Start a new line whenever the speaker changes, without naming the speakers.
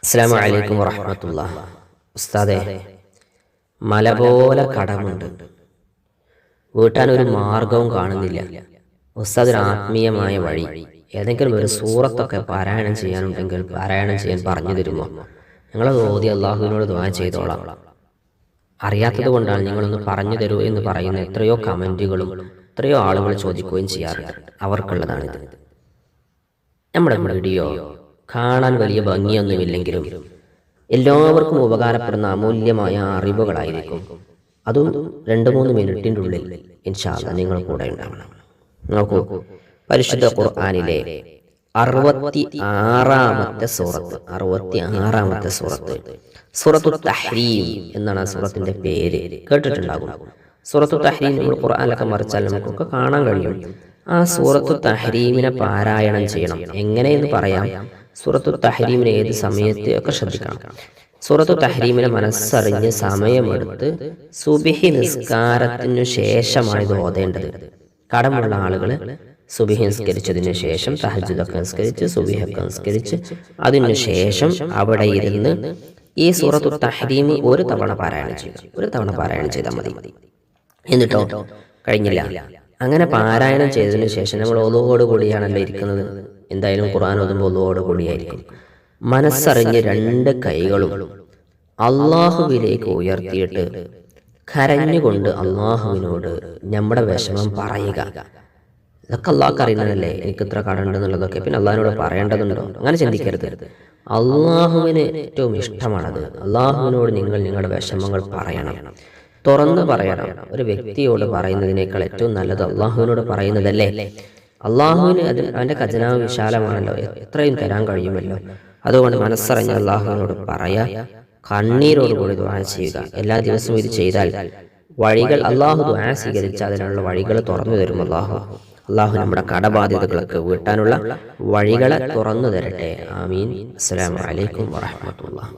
അസ്സലാമു അലൈക്കും വറഹ്മത്തുള്ളാഹി. ഉസ്താദേ, മല പോലെ കടമുണ്ട്, വീട്ടാനൊരു മാർഗവും കാണുന്നില്ല. ഉസ്താദ് ഒരു ആത്മീയമായ വഴി, ഏതെങ്കിലും ഒരു സൂറത്തൊക്കെ പാരായണം ചെയ്യാനുണ്ടെങ്കിൽ പാരായണം ചെയ്യാൻ പറഞ്ഞു തരുമോ? ഞങ്ങളത് ഓതി അള്ളാഹുവിനോട് ദുആ ചെയ്തോളാം. അറിയാത്തത് കൊണ്ടാണ് ഞങ്ങളൊന്ന് പറഞ്ഞു തരൂ എന്ന് പറയുന്ന എത്രയോ കമൻറ്റുകളും എത്രയോ ആളുകൾ ചോദിക്കുകയും ചെയ്യാറുണ്ട്. അവർക്കുള്ളതാണിത്. നമ്മുടെ വീഡിയോ കാണാൻ വലിയ ഭംഗിയൊന്നുമില്ലെങ്കിലും എല്ലാവർക്കും ഉപകാരപ്പെടുന്ന അമൂല്യമായ അറിവുകളായിരിക്കും. അതും 2-3 മിനിറ്റിൻ്റെ ഉള്ളിൽ ഇൻഷാ അല്ലാഹ് നിങ്ങൾ കൂടെ ഉണ്ടാവണം. നോക്കൂ, പരിശുദ്ധ ഖുർആനിലെ 66-ാമത്തെ സൂറത്ത് സൂറത്തു തഹ്രീം എന്നാണ് ആ സൂറത്തിന്റെ പേര്. കേട്ടിട്ടുണ്ടാകും. സൂറത്തു തഹ്രീം നമ്മൾ ഖുർആനിലൊക്കെ മറിച്ചാൽ നമുക്കൊക്കെ കാണാൻ കഴിയും. ആ സൂറത്തു തഹ്രീമിനെ പാരായണം ചെയ്യണം. എങ്ങനെയെന്ന് പറയാം. സൂറത്തു തഹ്രീമിനെ ഏത് സമയത്ത് ഒക്കെ ശ്രദ്ധിക്കണം. സൂറത്തു തഹ്രീമിനെ മനസ്സറിഞ്ഞ് സമയമെടുത്ത് സുബ്ഹി നിസ്കാരത്തിനു ശേഷമാണ് ഇത് ഓതേണ്ടത്. കടമുള്ള ആളുകൾ സുബ്ഹി നിസ്കരിച്ചതിന് ശേഷം തഹജ്ജുദൊക്കെ നിസ്കരിച്ച് സുബ്ഹിയൊക്കെ നിസ്കരിച്ച് അതിനു ശേഷം അവിടെ ഇരുന്ന് ഈ സൂറത്തു തഹ്രീം ഒരു തവണ പാരായണം ചെയ്താൽ മതി. എന്നിട്ടോ കഴിഞ്ഞില്ല, അങ്ങനെ പാരായണം ചെയ്തതിനു ശേഷം നമ്മൾ ഒളുവോട് കൂടിയാണല്ലോ ഇരിക്കുന്നത്. എന്തായാലും ഖുർആൻ ഓതുമ്പോൾ ഒളുവോട് കൂടിയായിരിക്കും. മനസ്സറിഞ്ഞ് 2 കൈകളും അള്ളാഹുവിലേക്ക് ഉയർത്തിയിട്ട് കരഞ്ഞുകൊണ്ട് അള്ളാഹുവിനോട് നമ്മുടെ വിഷമം പറയുക. ഇതൊക്കെ അള്ളാഹ്ക്ക് അറിയുന്നതല്ലേ, എനിക്ക് ഇത്ര കടമുണ്ടെന്നുള്ളതൊക്കെ. പിന്നെ അള്ളാഹിനോട് പറയേണ്ടതുണ്ടോ? അങ്ങനെ ചിന്തിക്കരുത്. അള്ളാഹുവിന് ഏറ്റവും ഇഷ്ടമാണത്. അള്ളാഹുവിനോട് നിങ്ങൾ നിങ്ങളുടെ വിഷമങ്ങൾ പറയണം, തുറന്ന് പറയണം. ഒരു വ്യക്തിയോട് പറയുന്നതിനേക്കാൾ ഏറ്റവും നല്ലത് അള്ളാഹുവിനോട് പറയുന്നതല്ലേ. അള്ളാഹുവിന് അവൻ്റെ ഖജനാവ് വിശാലമാണല്ലോ, എത്രയും തരാൻ കഴിയുമല്ലോ. അതുകൊണ്ട് മനസ്സറിഞ്ഞ് അള്ളാഹുവിനോട് പറയാ, കണ്ണീരോടുകൂടി ദുആ ചെയ്യുക. എല്ലാ ദിവസവും ഇത് ചെയ്താൽ വഴികൾ അള്ളാഹു ദുആ സ്വീകരിച്ച് അതിനുള്ള വഴികൾ തുറന്നു തരും. അള്ളാഹു നമ്മുടെ കടബാധ്യതകളൊക്കെ വീട്ടാനുള്ള വഴികളെ തുറന്നു തരട്ടെ. ആമീൻ. അസ്സലാമു അലൈക്കും വറഹ്മത്തുള്ളാഹി.